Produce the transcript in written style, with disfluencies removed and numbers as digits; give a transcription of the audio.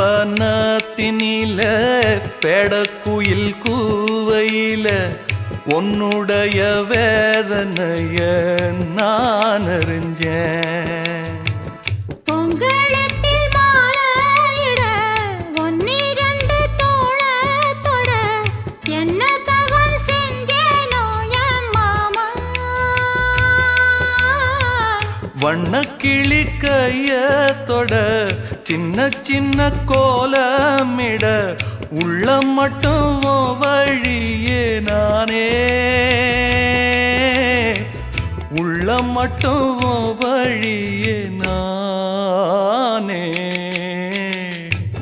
வனத்தினில பெடக்குயில் கூவையில உன்னுடைய வேதனைய நான் அறிஞ்சேன். பொங்கலத்தில் மாலையிட ஒன்னிரண்டு தோளத்தொட என்ன தவம் செஞ்சேனோ என் மாமா. வண்ணக்கிளி கையத்தொட சின்ன சின்ன கோலமிட உள்ளம் மட்டும் வழியே நானே, உள்ளம் மட்டும் வழியே நானே.